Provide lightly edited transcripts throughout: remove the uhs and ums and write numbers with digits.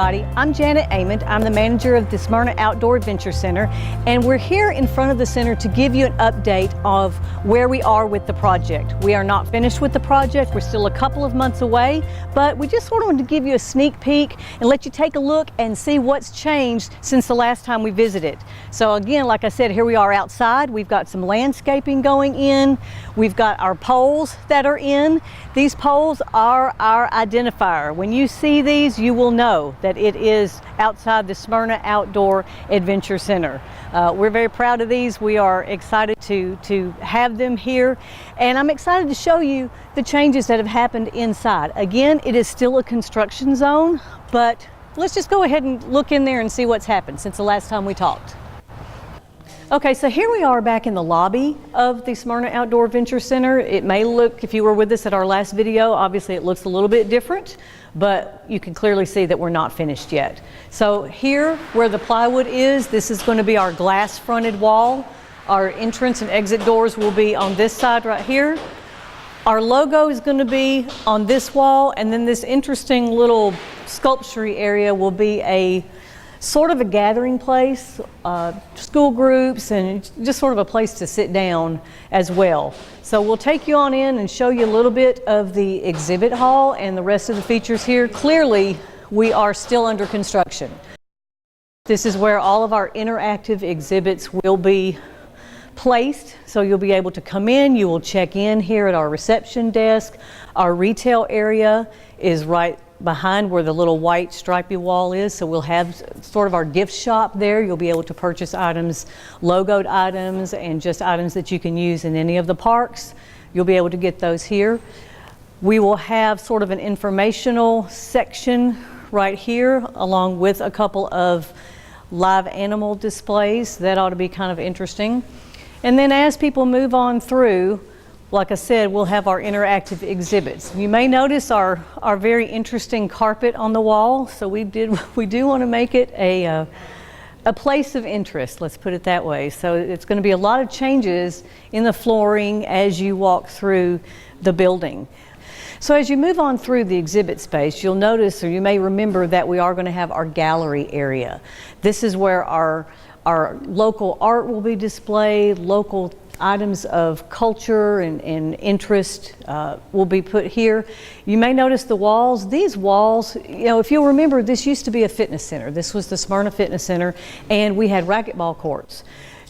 everybody. I'm Janet Amond. I'm the manager of the Smyrna Outdoor Adventure Center, and we're here in front of the center to give you an update of where we are with the project. We are not finished with the project. We're still a couple of months away, but we just sort of wanted to give you a sneak peek and let you take a look and see what's changed since the last time we visited. So again, like I said, here we are outside. We've got some landscaping going in. We've got our poles that are in. These poles are our identifier. When you see these, you will know that it is outside the Smyrna Outdoor Adventure Center. We're very proud of these. We are excited to have them here, and I'm excited to show you the changes that have happened inside. Again, it is still a construction zone, but let's just go ahead and look in there and see what's happened since the last time we talked. Okay, so here we are back in the lobby of the Smyrna Outdoor Adventure Center. It may look, if you were with us at our last video, obviously it looks a little bit different, but you can clearly see that we're not finished yet. So here, where the plywood is, this is going to be our glass fronted wall. Our entrance and exit doors will be on this side right here. Our logo is going to be on this wall, and then this interesting little sculpture area will be a sort of a gathering place, school groups, and just sort of a place to sit down as well. So we'll take you on in and show you a little bit of the exhibit hall and the rest of the features here. Clearly, we are still under construction. This is where all of our interactive exhibits will be placed. So you'll be able to come in, you will check in here at our reception desk. Our retail area is right behind where the little white stripy wall is, so we'll have sort of our gift shop there. You'll be able to purchase items, logoed items, and just items that you can use in any of the parks. You'll be able to get those here. We will have sort of an informational section right here, along with a couple of live animal displays. That ought to be kind of interesting. And then as people move on through, like I said, we'll have our interactive exhibits. You may notice our very interesting carpet on the wall. So we do want to make it a place of interest, let's put it that way. So it's going to be a lot of changes in the flooring as you walk through the building. So as you move on through the exhibit space, you'll notice, or you may remember, that we are going to have our gallery area. This is where our local art will be displayed, local items of culture and interest will be put here. You may notice the walls. These walls, you know, if you'll remember, this used to be a fitness center. This was the Smyrna Fitness Center, and we had racquetball courts.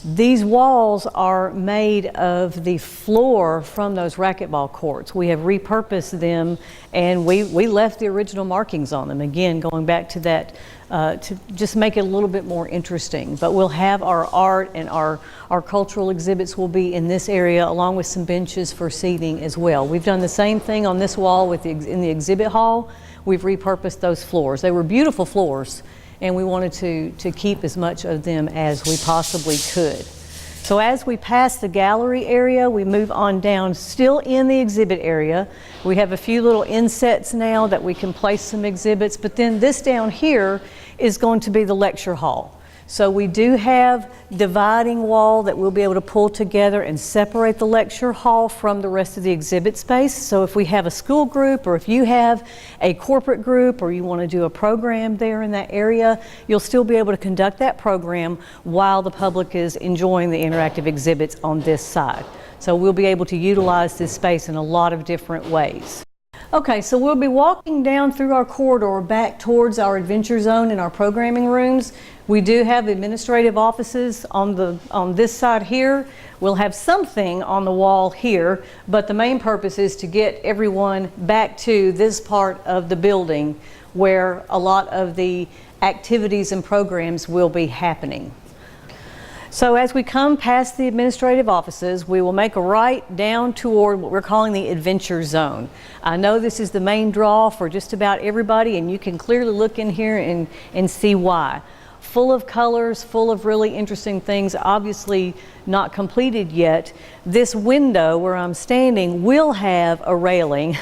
These walls are made of the floor from those racquetball courts. We have repurposed them, and we left the original markings on them. Again, going back to that, to just make it a little bit more interesting. But we'll have our art and our cultural exhibits will be in this area, along with some benches for seating as well. We've done the same thing on this wall in the exhibit hall. We've repurposed those floors. They were beautiful floors, and we wanted to keep as much of them as we possibly could. So as we pass the gallery area, we move on down, still in the exhibit area. We have a few little insets now that we can place some exhibits, but then this down here is going to be the lecture hall. So we do have dividing wall that we'll be able to pull together and separate the lecture hall from the rest of the exhibit space. So if we have a school group, or if you have a corporate group, or you want to do a program there in that area, you'll still be able to conduct that program while the public is enjoying the interactive exhibits on this side. So we'll be able to utilize this space in a lot of different ways. Okay, so we'll be walking down through our corridor back towards our adventure zone and our programming rooms. We do have administrative offices on this side here. We'll have something on the wall here, but the main purpose is to get everyone back to this part of the building where a lot of the activities and programs will be happening. So as we come past the administrative offices, we will make a right down toward what we're calling the adventure zone. I know this is the main draw for just about everybody, and you can clearly look in here and see why. Full of colors, full of really interesting things, obviously not completed yet. This window where I'm standing will have a railing.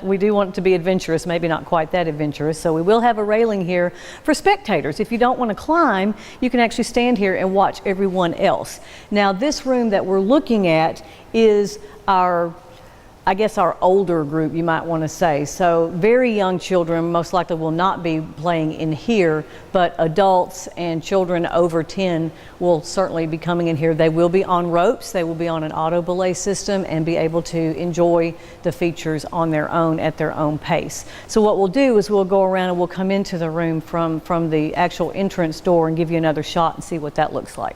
We do want it to be adventurous, maybe not quite that adventurous, so we will have a railing here for spectators. If you don't want to climb, you can actually stand here and watch everyone else. Now this room that we're looking at is our I guess our older group, you might want to say. So very young children most likely will not be playing in here, but adults and children over 10 will certainly be coming in here. They will be on ropes, they will be on an auto belay system and be able to enjoy the features on their own at their own pace. So what we'll do is we'll go around and we'll come into the room from the actual entrance door and give you another shot and see what that looks like.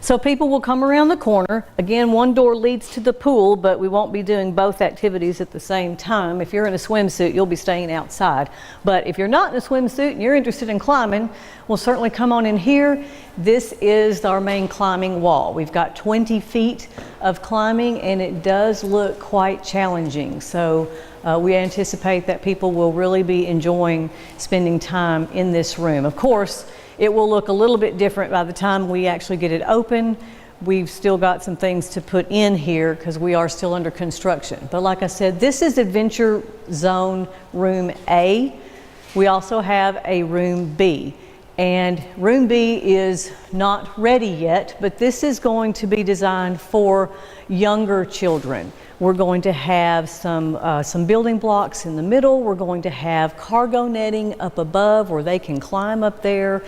So people will come around the corner. Again, one door leads to the pool, but we won't be doing both activities at the same time. If you're in a swimsuit, you'll be staying outside. But if you're not in a swimsuit and you're interested in climbing, we'll certainly come on in here. This is our main climbing wall. We've got 20 feet of climbing and it does look quite challenging. So we anticipate that people will really be enjoying spending time in this room. Of course, it will look a little bit different by the time we actually get it open. We've still got some things to put in here because we are still under construction. But like I said, this is Adventure Zone Room A. We also have a Room B. And Room B is not ready yet, but this is going to be designed for younger children. We're going to have some building blocks in the middle. We're going to have cargo netting up above where they can climb up there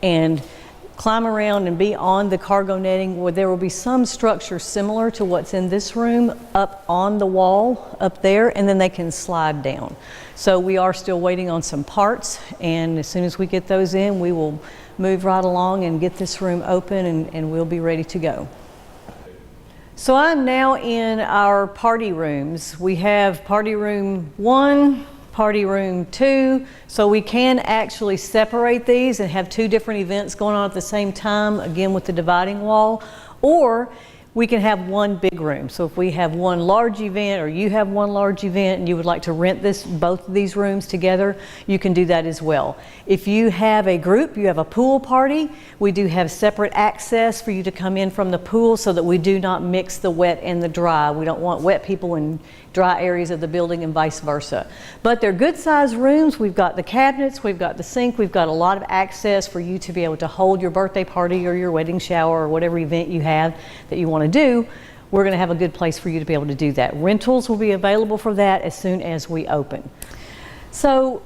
and climb around and be on the cargo netting, where there will be some structure similar to what's in this room up on the wall up there, and then they can slide down. So we are still waiting on some parts, and as soon as we get those in, we will move right along and get this room open and we'll be ready to go. So I'm now in our party rooms. We have party room 1, party room 2, so we can actually separate these and have 2 different events going on at the same time, again with the dividing wall, or we can have one big room. So if we have one large event or you have one large event and you would like to rent both of these rooms together, you can do that as well. If you have a group, you have a pool party, we do have separate access for you to come in from the pool so that we do not mix the wet and the dry. We don't want wet people in dry areas of the building and vice versa. But they're good sized rooms. We've got the cabinets, we've got the sink, we've got a lot of access for you to be able to hold your birthday party or your wedding shower or whatever event you have that you want to do. We're going to have a good place for you to be able to do that. Rentals will be available for that as soon as we open. So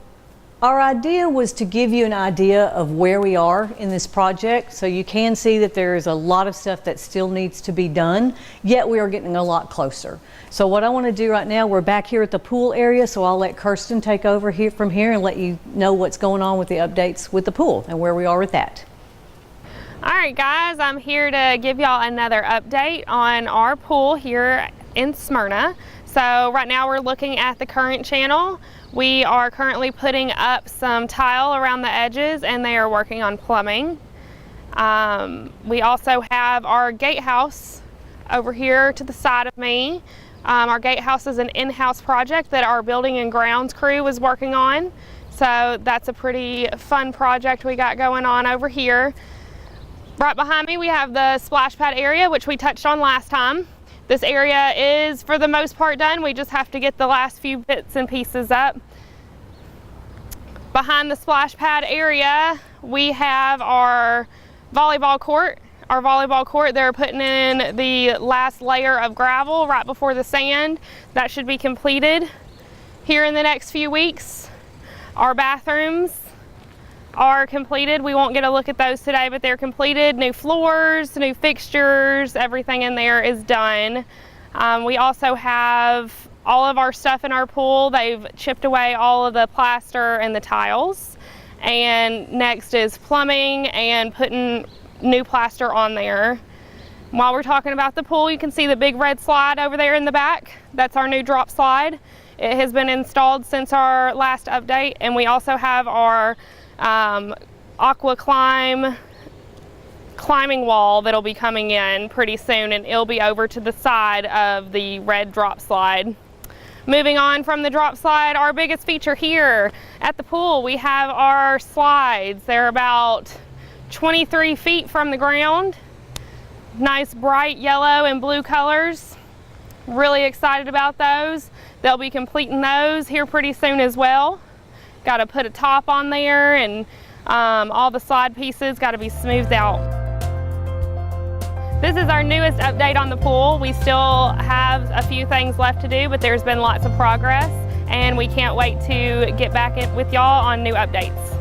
our idea was to give you an idea of where we are in this project, so you can see that there is a lot of stuff that still needs to be done, yet we are getting a lot closer. So what I want to do right now, we're back here at the pool area, so I'll let Kirsten take over from here and let you know what's going on with the updates with the pool and where we are with that. All right guys, I'm here to give y'all another update on our pool here in Smyrna. So right now we're looking at the current channel. We are currently putting up some tile around the edges and they are working on plumbing. We also have our gatehouse over here to the side of me. Our gatehouse is an in-house project that our building and grounds crew was working on. So that's a pretty fun project we got going on over here. Right behind me we have the splash pad area, which we touched on last time. This area is for the most part done. We just have to get the last few bits and pieces up. Behind the splash pad area we have our volleyball court. Our volleyball court, they're putting in the last layer of gravel right before the sand. That should be completed here in the next few weeks. Our bathrooms are completed. We won't get a look at those today, but they're completed. New floors, new fixtures, everything in there is done. We also have all of our stuff in our pool. They've chipped away all of the plaster and the tiles. And next is plumbing and putting new plaster on there. While we're talking about the pool, you can see the big red slide over there in the back. That's our new drop slide. It has been installed since our last update, and we also have our aqua climbing wall that'll be coming in pretty soon, and it'll be over to the side of the red drop slide. Moving on from the drop slide, our biggest feature here at the pool, we have our slides. They're about 23 feet from the ground. Nice bright yellow and blue colors. Really excited about those. They'll be completing those here pretty soon as well. Got to put a top on there, and all the slide pieces got to be smoothed out. This is our newest update on the pool. We still have a few things left to do, but there's been lots of progress, and we can't wait to get back with y'all on new updates.